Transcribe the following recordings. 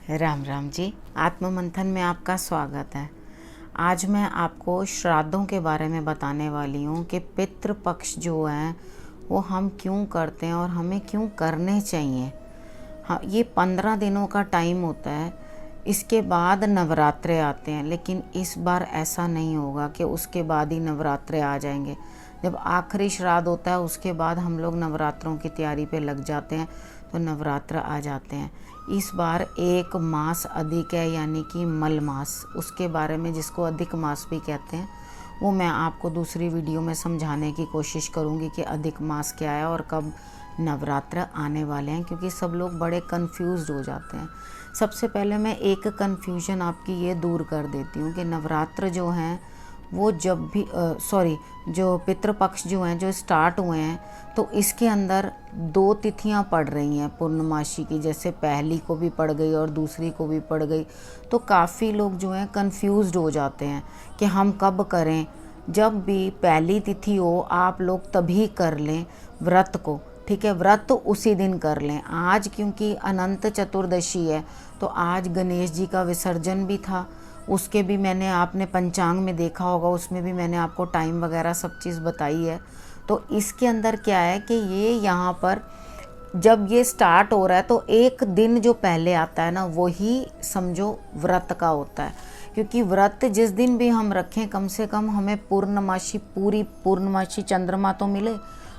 राम राम जी। आत्म मंथन में आपका स्वागत है। आज मैं आपको श्राद्धों के बारे में बताने वाली हूँ कि पितृ पक्ष जो हैं वो हम क्यों करते हैं और हमें क्यों करने चाहिए। हाँ, ये 15 दिनों का टाइम होता है। इसके बाद नवरात्रे आते हैं, लेकिन इस बार ऐसा नहीं होगा कि उसके बाद ही नवरात्रे आ जाएंगे। जब आखिरी श्राद्ध होता है उसके बाद हम लोग नवरात्रों की तैयारी पे लग जाते हैं, तो नवरात्र आ जाते हैं। इस बार एक मास अधिक है, यानी कि मल मास, उसके बारे में, जिसको अधिक मास भी कहते हैं, वो मैं आपको दूसरी वीडियो में समझाने की कोशिश करूँगी कि अधिक मास क्या है और कब नवरात्र आने वाले हैं, क्योंकि सब लोग बड़े कंफ्यूज्ड हो जाते हैं। सबसे पहले मैं एक कन्फ्यूजन आपकी ये दूर कर देती हूँ कि नवरात्र जो हैं वो जब भी जो पितृपक्ष जो हैं जो स्टार्ट हुए हैं, तो इसके अंदर 2 तिथियां पड़ रही हैं पूर्णमासी की। जैसे पहली को भी पड़ गई और दूसरी को भी पड़ गई, तो काफ़ी लोग जो हैं कंफ्यूज्ड हो जाते हैं कि हम कब करें। जब भी पहली तिथि हो आप लोग तभी कर लें व्रत को, ठीक है। व्रत उसी दिन कर लें। आज क्योंकि अनंत चतुर्दशी है, तो आज गणेश जी का विसर्जन भी था। उसके भी मैंने, आपने पंचांग में देखा होगा, उसमें भी मैंने आपको टाइम वगैरह सब चीज़ बताई है। तो इसके अंदर क्या है कि ये यहाँ पर जब ये स्टार्ट हो रहा है, तो एक दिन जो पहले आता है ना, वही समझो व्रत का होता है। क्योंकि व्रत जिस दिन भी हम रखें, कम से कम हमें पूर्णमासी, पूरी पूर्णमासी चंद्रमा तो मिले,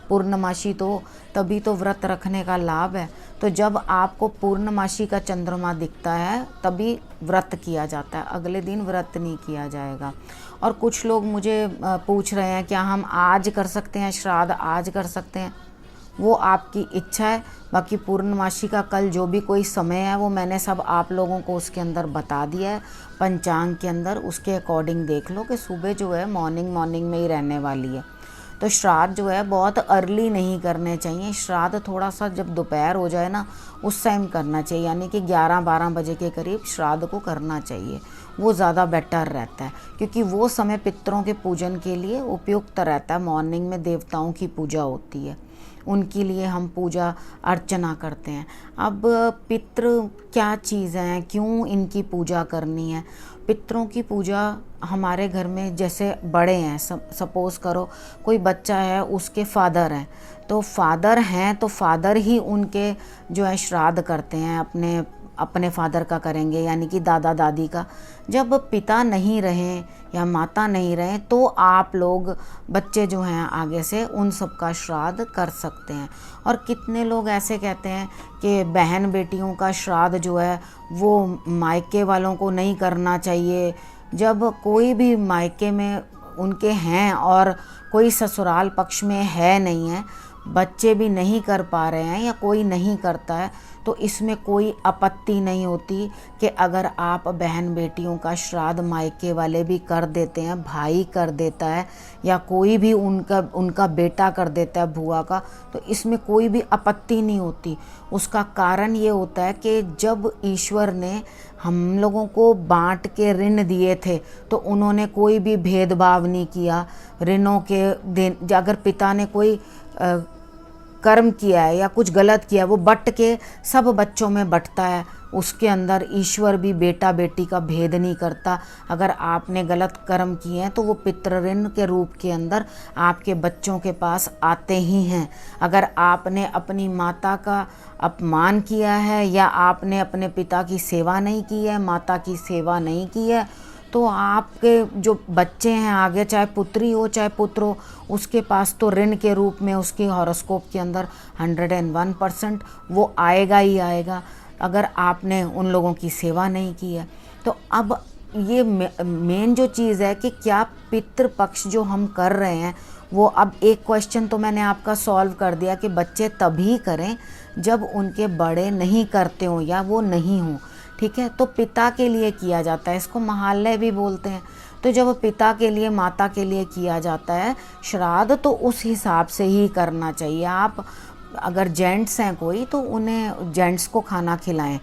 पूर्णमासी तो तभी तो व्रत रखने का लाभ है। तो जब आपको पूर्णमासी का चंद्रमा दिखता है तभी व्रत किया जाता है, अगले दिन व्रत नहीं किया जाएगा। और कुछ लोग मुझे पूछ रहे हैं क्या हम आज कर सकते हैं श्राद्ध, आज कर सकते हैं। वो आपकी इच्छा है। बाकी पूर्णमासी का कल जो भी कोई समय है वो मैंने सब आप लोगों को उसके अंदर बता दिया है पंचांग के अंदर। उसके अकॉर्डिंग देख लो कि सुबह जो है मॉर्निंग में ही रहने वाली है। तो श्राद्ध जो है बहुत अर्ली नहीं करने चाहिए। श्राद्ध थोड़ा सा जब दोपहर हो जाए ना, उस टाइम करना चाहिए, यानी कि 11-12 बजे के करीब श्राद्ध को करना चाहिए। वो ज़्यादा बेटर रहता है, क्योंकि वो समय पितरों के पूजन के लिए उपयुक्त रहता है। मॉर्निंग में देवताओं की पूजा होती है, उनके लिए हम पूजा अर्चना करते हैं। अब पितृ क्या चीज़ हैं, क्यों इनकी पूजा करनी है। पितरों की पूजा हमारे घर में, जैसे बड़े हैं, सपोज़ करो कोई बच्चा है, उसके फादर हैं, तो फादर हैं तो फादर ही उनके जो है श्राद्ध करते हैं, अपने फादर का करेंगे, यानी कि दादा दादी का। जब पिता नहीं रहें या माता नहीं रहें, तो आप लोग बच्चे जो हैं आगे से उन सब का श्राद्ध कर सकते हैं। और कितने लोग ऐसे कहते हैं कि बहन बेटियों का श्राद्ध जो है वो मायके वालों को नहीं करना चाहिए। जब कोई भी मायके में उनके हैं और कोई ससुराल पक्ष में है नहीं है, बच्चे भी नहीं कर पा रहे हैं या कोई नहीं करता है, तो इसमें कोई आपत्ति नहीं होती कि अगर आप बहन बेटियों का श्राद्ध मायके वाले भी कर देते हैं, भाई कर देता है या कोई भी उनका बेटा कर देता है, बुआ का, तो इसमें कोई भी आपत्ति नहीं होती। उसका कारण ये होता है कि जब ईश्वर ने हम लोगों को बांट के ऋण दिए थे, तो उन्होंने कोई भी भेदभाव नहीं किया ऋणों के दिन। अगर पिता ने कोई कर्म किया है या कुछ गलत किया है, वो बट के सब बच्चों में बंटता है। उसके अंदर ईश्वर भी बेटा बेटी का भेद नहीं करता। अगर आपने गलत कर्म किए हैं तो वो पितृ ऋण के रूप के अंदर आपके बच्चों के पास आते ही हैं। अगर आपने अपनी माता का अपमान किया है या आपने अपने पिता की सेवा नहीं की है, माता की सेवा नहीं की है, तो आपके जो बच्चे हैं आगे, चाहे पुत्री हो चाहे पुत्र हो, उसके पास तो ऋण के रूप में उसकी हॉरोस्कोप के अंदर 101% वो आएगा ही आएगा, अगर आपने उन लोगों की सेवा नहीं की है। तो अब ये मेन जो चीज़ है कि क्या पितृपक्ष जो हम कर रहे हैं वो, अब एक क्वेश्चन तो मैंने आपका सॉल्व कर दिया कि बच्चे तभी करें जब उनके बड़े नहीं करते हों या वो नहीं हों, ठीक है। तो पिता के लिए किया जाता है, इसको महालय भी बोलते हैं। तो जब पिता के लिए, माता के लिए किया जाता है श्राद्ध, तो उस हिसाब से ही करना चाहिए। आप अगर जेंट्स हैं कोई, तो उन्हें जेंट्स को खाना खिलाएं,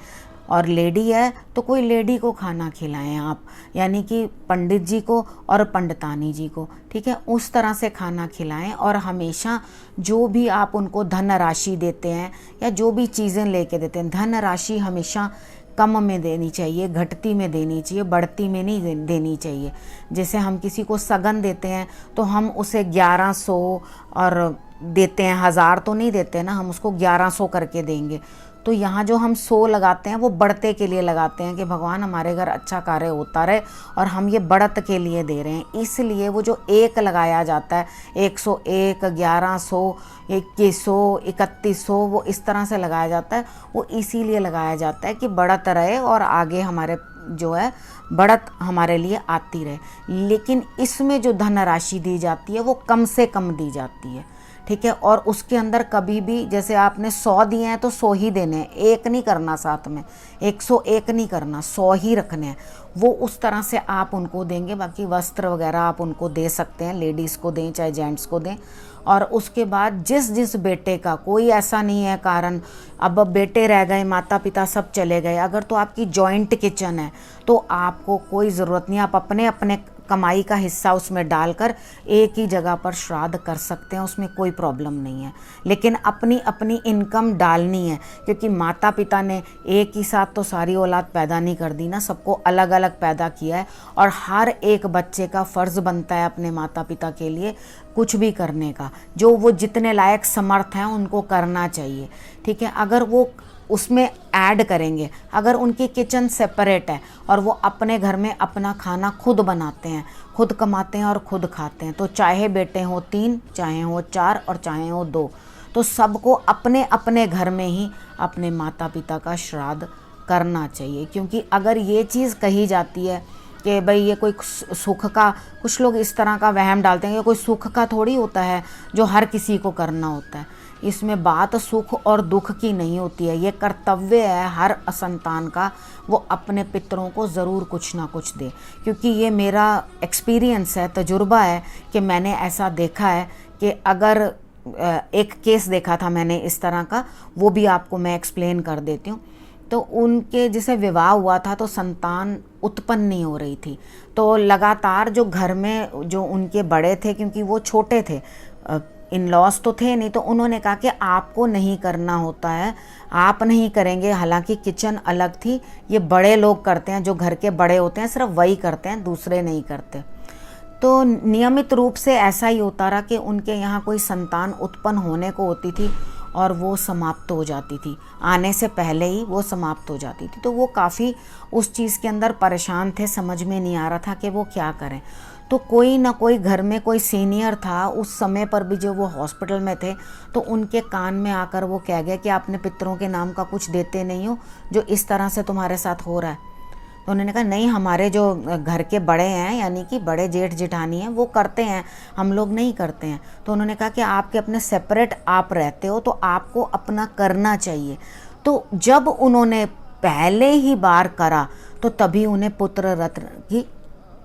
और लेडी है तो कोई लेडी को खाना खिलाएं आप, यानी कि पंडित जी को और पंडितानी जी को, ठीक है, उस तरह से खाना खिलाएं। और हमेशा जो भी आप उनको धन राशि देते हैं या जो भी चीज़ें लेके देते हैं, धन राशि हमेशा कम में देनी चाहिए, घटती में देनी चाहिए, बढ़ती में नहीं देनी चाहिए। जैसे हम किसी को सगन देते हैं तो हम उसे 1100 और देते हैं, 1000 तो नहीं देते ना, हम उसको 1100 करके देंगे। तो यहाँ जो हम 100 लगाते हैं वो बढ़ते के लिए लगाते हैं कि भगवान हमारे घर अच्छा कार्य होता रहे, और हम ये बढ़त के लिए दे रहे हैं। इसलिए वो जो 1 लगाया जाता है, 101, 1100, 2100, 3100, वो इस तरह से लगाया जाता है। वो इसीलिए लगाया जाता है कि बढ़त रहे और आगे हमारे जो है बढ़त हमारे लिए आती रहे। लेकिन इसमें जो धनराशि दी जाती है वो कम से कम दी जाती है, ठीक है। और उसके अंदर कभी भी, जैसे आपने 100 दिए हैं तो 100 ही देने हैं, 1 नहीं करना, साथ में 101 नहीं करना, 100 ही रखने हैं। वो उस तरह से आप उनको देंगे। बाकी वस्त्र वगैरह आप उनको दे सकते हैं, लेडीज़ को दें चाहे जेंट्स को दें। और उसके बाद जिस जिस बेटे का, कोई ऐसा नहीं है कारण अब बेटे रह गए, माता पिता सब चले गए, अगर तो आपकी जॉइंट किचन है तो आपको कोई ज़रूरत नहीं, आप अपने अपने कमाई का हिस्सा उसमें डालकर एक ही जगह पर श्राद्ध कर सकते हैं, उसमें कोई प्रॉब्लम नहीं है। लेकिन अपनी अपनी इनकम डालनी है, क्योंकि माता पिता ने एक ही साथ तो सारी औलाद पैदा नहीं कर दी ना, सबको अलग अलग पैदा किया है। और हर एक बच्चे का फ़र्ज़ बनता है अपने माता पिता के लिए कुछ भी करने का, जो वो जितने लायक समर्थ हैं उनको करना चाहिए, ठीक है। अगर वो उसमें ऐड करेंगे, अगर उनकी किचन सेपरेट है और वो अपने घर में अपना खाना खुद बनाते हैं, खुद कमाते हैं और खुद खाते हैं, तो चाहे बेटे हो 3, चाहे हो 4 और चाहे हो 2, तो सबको अपने अपने घर में ही अपने माता पिता का श्राद्ध करना चाहिए। क्योंकि अगर ये चीज़ कही जाती है कि भाई ये कोई सुख का, कुछ लोग इस तरह का वहम डालते हैं कि कोई सुख का थोड़ी होता है जो हर किसी को करना होता है। इसमें बात सुख और दुख की नहीं होती है, ये कर्तव्य है हर संतान का, वो अपने पितरों को ज़रूर कुछ ना कुछ दे। क्योंकि ये मेरा एक्सपीरियंस है, तजुर्बा है कि मैंने ऐसा देखा है कि अगर एक केस देखा था मैंने इस तरह का, वो भी आपको मैं एक्सप्लेन कर देती हूँ। तो उनके जैसे विवाह हुआ था तो संतान उत्पन्न नहीं हो रही थी, तो लगातार जो घर में जो उनके बड़े थे, क्योंकि वो छोटे थे, इन लॉज तो थे नहीं, तो उन्होंने कहा कि आपको नहीं करना होता है, आप नहीं करेंगे। हालांकि किचन अलग थी, ये बड़े लोग करते हैं, जो घर के बड़े होते हैं सिर्फ वही करते हैं, दूसरे नहीं करते। तो नियमित रूप से ऐसा ही होता रहा कि उनके यहाँ कोई संतान उत्पन्न होने को होती थी और वो समाप्त हो जाती थी, आने से पहले ही वो समाप्त हो जाती थी। तो वो काफ़ी उस चीज़ के अंदर परेशान थे, समझ में नहीं आ रहा था कि वो क्या करें। तो कोई ना कोई घर में कोई सीनियर था उस समय पर भी, जो वो हॉस्पिटल में थे, तो उनके कान में आकर वो कह गया कि आपने पितरों के नाम का कुछ देते नहीं हो, जो इस तरह से तुम्हारे साथ हो रहा है। तो उन्होंने कहा नहीं, हमारे जो घर के बड़े हैं, यानी कि बड़े जेठ जेठानी हैं, वो करते हैं, हम लोग नहीं करते हैं। तो उन्होंने कहा कि आपके अपने सेपरेट आप रहते हो, तो आपको अपना करना चाहिए। तो जब उन्होंने पहले ही बार करा तो तभी उन्हें पुत्र रत्न की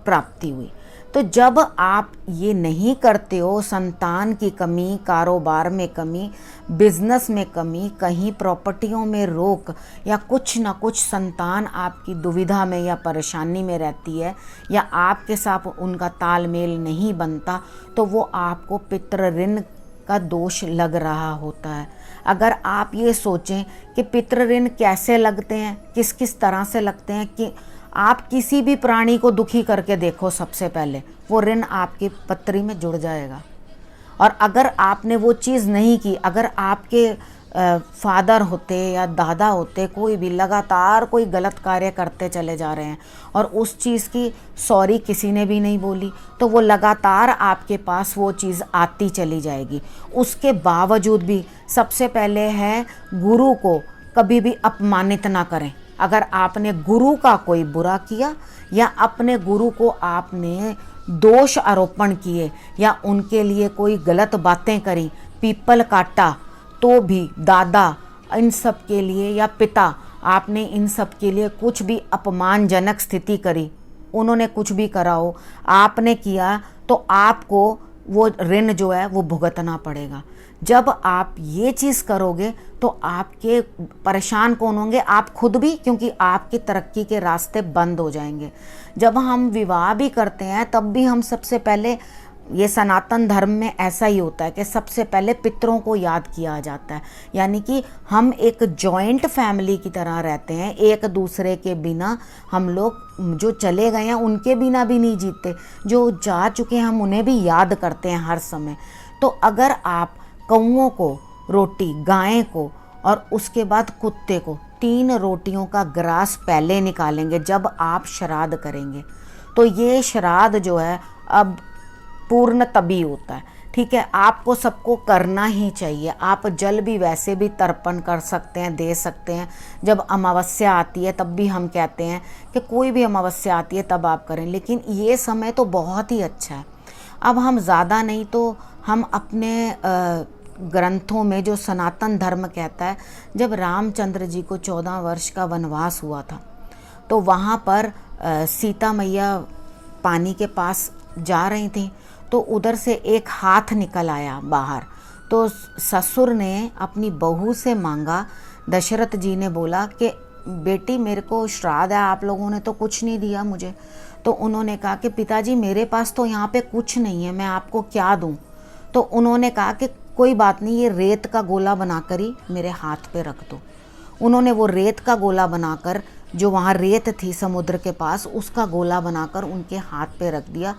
प्राप्ति हुई। तो जब आप ये नहीं करते हो, संतान की कमी, कारोबार में कमी, बिजनेस में कमी, कहीं प्रॉपर्टियों में रोक, या कुछ ना कुछ संतान आपकी दुविधा में या परेशानी में रहती है, या आपके साथ उनका तालमेल नहीं बनता, तो वो आपको पितृ ऋण का दोष लग रहा होता है। अगर आप ये सोचें कि पितृ ऋण कैसे लगते हैं, किस किस तरह से लगते हैं, कि आप किसी भी प्राणी को दुखी करके देखो, सबसे पहले वो ऋण आपकी पत्री में जुड़ जाएगा। और अगर आपने वो चीज़ नहीं की, अगर आपके फादर होते या दादा होते, कोई भी लगातार कोई गलत कार्य करते चले जा रहे हैं और उस चीज़ की सॉरी किसी ने भी नहीं बोली, तो वो लगातार आपके पास वो चीज़ आती चली जाएगी। उसके बावजूद भी सबसे पहले है, गुरु को कभी भी अपमानित ना करें। अगर आपने गुरु का कोई बुरा किया या अपने गुरु को आपने दोष आरोपण किए या उनके लिए कोई गलत बातें करी, पीपल काटा, तो भी दादा इन सब के लिए या पिता, आपने इन सब के लिए कुछ भी अपमानजनक स्थिति करी, उन्होंने कुछ भी करा हो, आपने किया, तो आपको वो ऋण जो है वो भुगतना पड़ेगा। जब आप ये चीज़ करोगे तो आपके परेशान कौन होंगे? आप खुद भी, क्योंकि आपकी तरक्की के रास्ते बंद हो जाएंगे। जब हम विवाह भी करते हैं तब भी हम सबसे पहले ये सनातन धर्म में ऐसा ही होता है कि सबसे पहले पितरों को याद किया जाता है। यानी कि हम एक जॉइंट फैमिली की तरह रहते हैं, एक दूसरे के बिना हम लोग जो चले गए हैं उनके बिना भी नहीं जीते, जो जा चुके हैं हम उन्हें भी याद करते हैं हर समय। तो अगर आप कौओं को रोटी, गाय को और उसके बाद कुत्ते को 3 रोटियों का ग्रास पहले निकालेंगे जब आप श्राद्ध करेंगे, तो ये श्राद्ध जो है अब पूर्ण तभी होता है। ठीक है, आपको सबको करना ही चाहिए। आप जल भी वैसे भी तर्पण कर सकते हैं, दे सकते हैं। जब अमावस्या आती है तब भी हम कहते हैं कि कोई भी अमावस्या आती है तब आप करें, लेकिन ये समय तो बहुत ही अच्छा है। अब हम ज़्यादा नहीं तो हम अपने ग्रंथों में जो सनातन धर्म कहता है, जब रामचंद्र जी को 14 वर्ष का वनवास हुआ था तो वहाँ पर सीता मैया पानी के पास जा रही थी, तो उधर से एक हाथ निकल आया बाहर। तो ससुर ने अपनी बहू से मांगा, दशरथ जी ने बोला कि बेटी मेरे को श्राद्ध है, आप लोगों ने तो कुछ नहीं दिया मुझे। तो उन्होंने कहा कि पिताजी मेरे पास तो यहाँ पे कुछ नहीं है, मैं आपको क्या दूँ। तो उन्होंने कहा कि कोई बात नहीं, ये रेत का गोला बनाकर ही मेरे हाथ पे रख दो। उन्होंने वो रेत का गोला बनाकर, जो वहाँ रेत थी समुद्र के पास, उसका गोला बनाकर उनके हाथ पे रख दिया।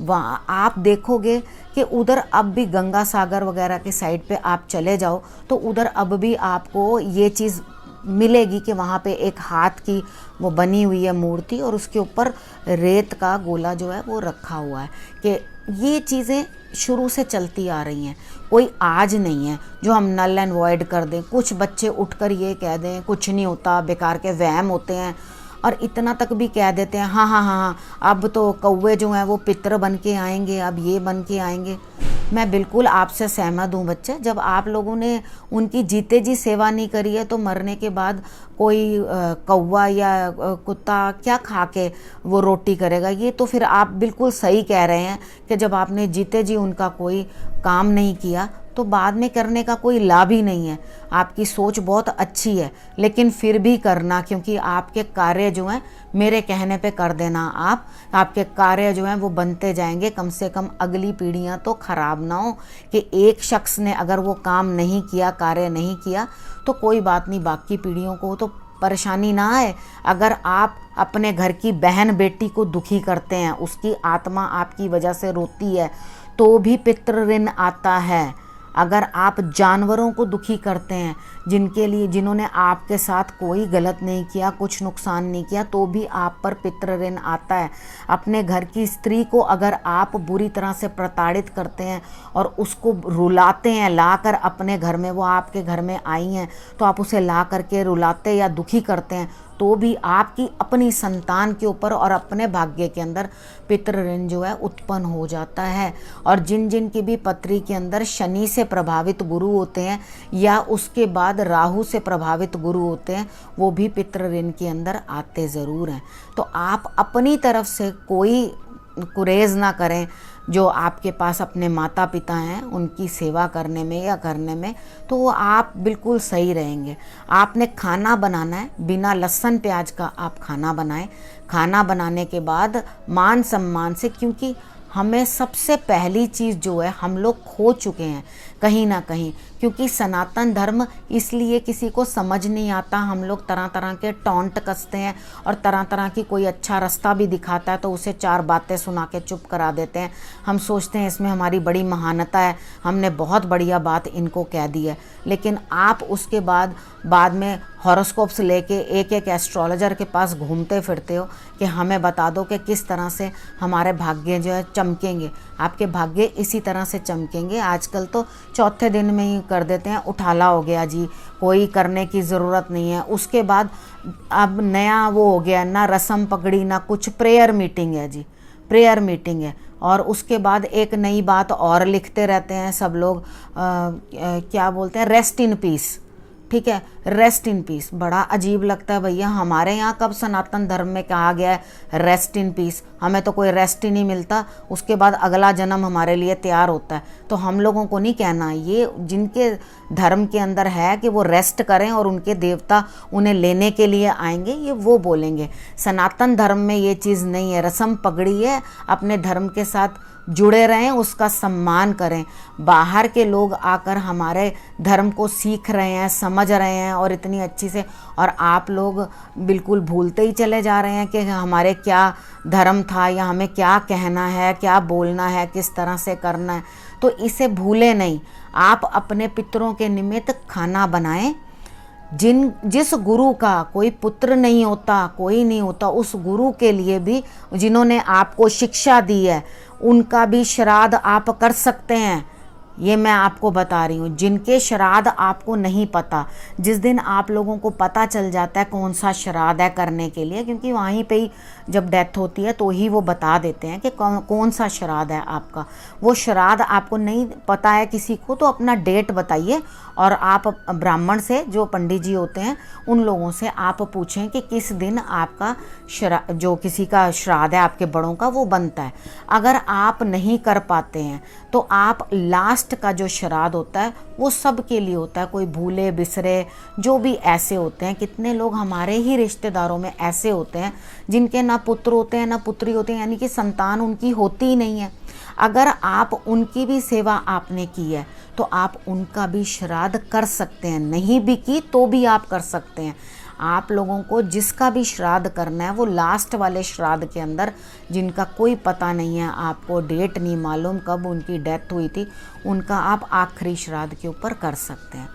वहाँ आप देखोगे कि उधर अब भी गंगा सागर वगैरह के साइड पे आप चले जाओ तो उधर अब भी आपको ये चीज़ मिलेगी कि वहाँ पे एक हाथ की वो बनी हुई है मूर्ति और उसके ऊपर रेत का गोला जो है वो रखा हुआ है। कि ये चीज़ें शुरू से चलती आ रही हैं, कोई आज नहीं है जो हम नल एंड वॉइड कर दें। कुछ बच्चे उठकर ये कह दें कुछ नहीं होता, बेकार के वहम होते हैं, और इतना तक भी कह देते हैं हाँ हाँ हाँ हाँ अब तो कौवे जो हैं वो पितर बन के आएंगे, अब ये बन के आएंगे। मैं बिल्कुल आपसे सहमत हूँ बच्चे, जब आप लोगों ने उनकी जीते जी सेवा नहीं करी है तो मरने के बाद कोई कौवा या कुत्ता क्या खा के वो रोटी करेगा। ये तो फिर आप बिल्कुल सही कह रहे हैं कि जब आपने जीते जी उनका कोई काम नहीं किया तो बाद में करने का कोई लाभ ही नहीं है। आपकी सोच बहुत अच्छी है, लेकिन फिर भी करना, क्योंकि आपके कार्य जो हैं मेरे कहने पे कर देना। आपके कार्य जो हैं वो बनते जाएंगे, कम से कम अगली पीढ़ियां तो खराब ना हो कि एक शख्स ने अगर वो काम नहीं किया, कार्य नहीं किया, तो कोई बात नहीं, बाकी पीढ़ियों को तो परेशानी ना आए। अगर आप अपने घर की बहन बेटी को दुखी करते हैं, उसकी आत्मा आपकी वजह से रोती है, तो भी पितृ ऋण आता है। अगर आप जानवरों को दुखी करते हैं, जिन्होंने आपके साथ कोई गलत नहीं किया, कुछ नुकसान नहीं किया, तो भी आप पर पितृ ऋण आता है। अपने घर की स्त्री को अगर आप बुरी तरह से प्रताड़ित करते हैं और उसको रुलाते हैं, लाकर अपने घर में, वो आपके घर में आई हैं तो आप उसे ला करके रुलाते या दुखी करते हैं, तो भी आपकी अपनी संतान के ऊपर और अपने भाग्य के अंदर पितृ ऋण जो है उत्पन्न हो जाता है। और जिन जिन की भी पत्री के अंदर शनि से प्रभावित गुरु होते हैं या उसके बाद राहु से प्रभावित गुरु होते हैं, वो भी पितृ ऋण के अंदर आते ज़रूर हैं। तो आप अपनी तरफ से कोई गुरेज ना करें। जो आपके पास अपने माता पिता हैं उनकी सेवा करने में या करने में, तो वो आप बिल्कुल सही रहेंगे। आपने खाना बनाना है, बिना लहसुन प्याज का आप खाना बनाएं। खाना बनाने के बाद मान सम्मान से, क्योंकि हमें सबसे पहली चीज़ जो है हम लोग खो चुके हैं कहीं ना कहीं, क्योंकि सनातन धर्म इसलिए किसी को समझ नहीं आता। हम लोग तरह तरह के टॉन्ट कसते हैं और तरह तरह की कोई अच्छा रास्ता भी दिखाता है तो उसे 4 बातें सुना के चुप करा देते हैं। हम सोचते हैं इसमें हमारी बड़ी महानता है, हमने बहुत बढ़िया बात इनको कह दी है। लेकिन आप उसके बाद में हॉरोस्कोप्स लेके एक एक एस्ट्रोलॉजर के पास घूमते फिरते हो कि हमें बता दो कि किस तरह से हमारे भाग्य जो है चमकेंगे। आपके भाग्य इसी तरह से चमकेंगे। आजकल तो चौथे दिन में ही कर देते हैं, उठाला हो गया जी, कोई करने की ज़रूरत नहीं है। उसके बाद अब नया वो हो गया, ना रस्म पगड़ी ना कुछ, प्रेयर मीटिंग है जी, प्रेयर मीटिंग है। और उसके बाद एक नई बात और लिखते रहते हैं सब लोग, क्या बोलते हैं, रेस्ट इन पीस। ठीक है, रेस्ट इन पीस। बड़ा अजीब लगता है भैया, हमारे यहाँ कब सनातन धर्म में कहा गया है रेस्ट इन पीस? हमें तो कोई रेस्ट ही नहीं मिलता, उसके बाद अगला जन्म हमारे लिए तैयार होता है। तो हम लोगों को नहीं कहना, ये जिनके धर्म के अंदर है कि वो रेस्ट करें और उनके देवता उन्हें लेने के लिए आएंगे, ये वो बोलेंगे। सनातन धर्म में ये चीज़ नहीं है, रस्म पगड़ी है, अपने धर्म के साथ जुड़े रहें, उसका सम्मान करें। बाहर के लोग आकर हमारे धर्म को सीख रहे हैं, समझ रहे हैं और इतनी अच्छी से, और आप लोग बिल्कुल भूलते ही चले जा रहे हैं कि हमारे क्या धर्म था या हमें क्या कहना है, क्या बोलना है, किस तरह से करना है। तो इसे भूले नहीं। आप अपने पितरों के निमित्त खाना बनाएं। जिस गुरु का कोई पुत्र नहीं होता, कोई नहीं होता, उस गुरु के लिए भी, जिन्होंने आपको शिक्षा दी है, उनका भी श्राद्ध आप कर सकते हैं। ये मैं आपको बता रही हूँ। जिनके श्राद्ध आपको नहीं पता, जिस दिन आप लोगों को पता चल जाता है कौन सा श्राद्ध है करने के लिए, क्योंकि वहीं पे ही जब डेथ होती है तो ही वो बता देते हैं कि कौन सा श्राद्ध है आपका। वो श्राद्ध आपको नहीं पता है किसी को, तो अपना डेट बताइए और आप ब्राह्मण से, जो पंडित जी होते हैं, उन लोगों से आप पूछें कि किस दिन आपका जो किसी का श्राद्ध है आपके बड़ों का, वो बनता है। अगर आप नहीं कर पाते हैं तो आप लास्ट का जो श्राद्ध होता है वो सब के लिए होता है। कोई भूले बिसरे जो भी ऐसे होते हैं, कितने लोग हमारे ही रिश्तेदारों में ऐसे होते हैं जिनके ना पुत्र होते हैं ना पुत्री होते हैं, यानी कि संतान उनकी होती ही नहीं है। अगर आप उनकी भी सेवा आपने की है तो आप उनका भी श्राद्ध कर सकते हैं। नहीं भी की तो भी आप कर सकते हैं। आप लोगों को जिसका भी श्राद्ध करना है वो लास्ट वाले श्राद्ध के अंदर, जिनका कोई पता नहीं है, आपको डेट नहीं मालूम कब उनकी डेथ हुई थी, उनका आप आखिरी श्राद्ध के ऊपर कर सकते हैं।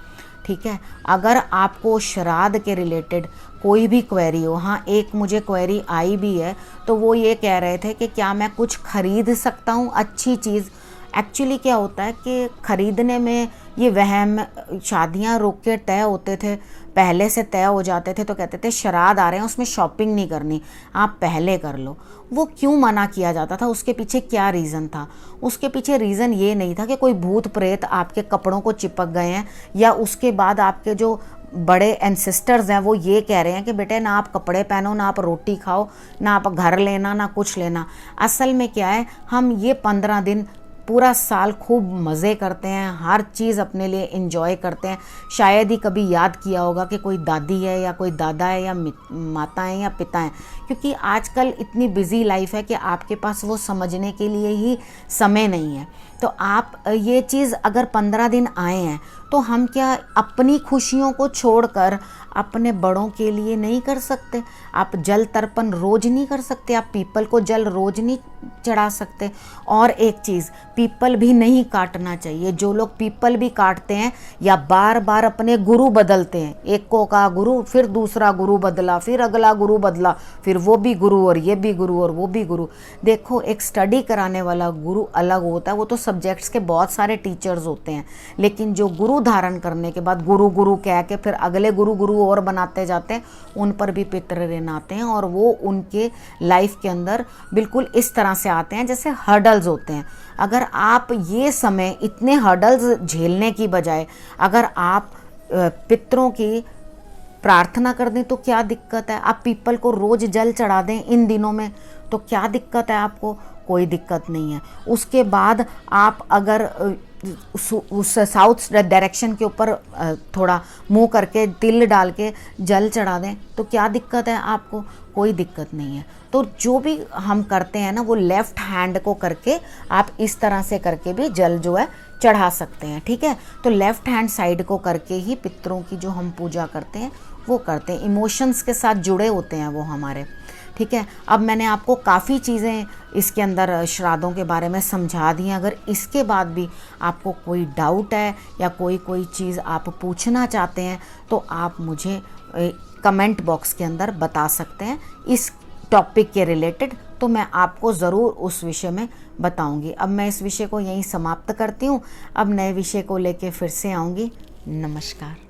ठीक है। अगर आपको श्राद्ध के रिलेटेड कोई भी क्वेरी हो, हाँ एक मुझे क्वेरी आई भी है, तो वो ये कह रहे थे कि क्या मैं कुछ खरीद सकता हूँ अच्छी चीज़। एक्चुअली क्या होता है कि ख़रीदने में ये वहम, शादियाँ रुक के तय होते थे, पहले से तय हो जाते थे, तो कहते थे श्राद्ध आ रहे हैं उसमें शॉपिंग नहीं करनी, आप पहले कर लो। वो क्यों मना किया जाता था, उसके पीछे क्या रीज़न था? उसके पीछे रीज़न ये नहीं था कि कोई भूत प्रेत आपके कपड़ों को चिपक गए हैं, या उसके बाद आपके जो बड़े एंसेस्टर्स हैं वो ये कह रहे हैं कि बेटे ना आप कपड़े पहनो, ना आप रोटी खाओ, ना आप घर लेना, ना कुछ लेना। असल में क्या है, हम ये 15 दिन पूरा साल खूब मज़े करते हैं, हर चीज़ अपने लिए एंजॉय करते हैं। शायद ही कभी याद किया होगा कि कोई दादी है या कोई दादा है या माता है या पिता है, क्योंकि आजकल इतनी बिजी लाइफ है कि आपके पास वो समझने के लिए ही समय नहीं है। तो आप ये चीज़ अगर 15 दिन आए हैं तो हम क्या अपनी खुशियों को छोड़कर अपने बड़ों के लिए नहीं कर सकते? आप जल तर्पण रोज नहीं कर सकते? आप पीपल को जल रोज नहीं चढ़ा सकते? और एक चीज़, पीपल भी नहीं काटना चाहिए। जो लोग पीपल भी काटते हैं या बार बार अपने गुरु बदलते हैं, एक को कहा गुरु, फिर दूसरा गुरु बदला, फिर अगला गुरु बदला, फिर वो भी गुरु और ये भी गुरु और वो भी गुरु। देखो, एक स्टडी कराने वाला गुरु अलग होता है, वो तो सब्जेक्ट्स के बहुत सारे टीचर्स होते हैं, लेकिन जो गुरु धारण करने के बाद गुरु गुरु कह के फिर अगले गुरु गुरु और बनाते जाते हैं, उन पर भी पितर ऋण आते हैं, और वो उनके लाइफ के अंदर बिल्कुल इस तरह से आते हैं जैसे हर्डल्स होते हैं। अगर आप ये समय इतने हर्डल्स झेलने की बजाय अगर आप पितरों की प्रार्थना कर दें तो क्या दिक्कत है? आप पीपल को रोज जल चढ़ा दें इन दिनों में, तो क्या दिक्कत है आपको? कोई दिक्कत नहीं है। उसके बाद आप अगर उस साउथ डायरेक्शन के ऊपर थोड़ा मुंह करके तिल डाल के जल चढ़ा दें तो क्या दिक्कत है आपको? कोई दिक्कत नहीं है। तो जो भी हम करते हैं ना, वो लेफ़्ट हैंड को करके आप इस तरह से करके भी जल जो है चढ़ा सकते हैं। ठीक है। तो लेफ़्ट हैंड साइड को करके ही पितरों की जो हम पूजा करते हैं वो करते हैं। इमोशंस के साथ जुड़े होते हैं वो हमारे। ठीक है। अब मैंने आपको काफ़ी चीज़ें इसके अंदर श्राद्धों के बारे में समझा दी हैं। अगर इसके बाद भी आपको कोई डाउट है या कोई चीज़ आप पूछना चाहते हैं तो आप मुझे कमेंट बॉक्स के अंदर बता सकते हैं इस टॉपिक के रिलेटेड, तो मैं आपको ज़रूर उस विषय में बताऊंगी। अब मैं इस विषय को यहीं समाप्त करती हूँ। अब नए विषय को लेके फिर से आऊँगी। नमस्कार।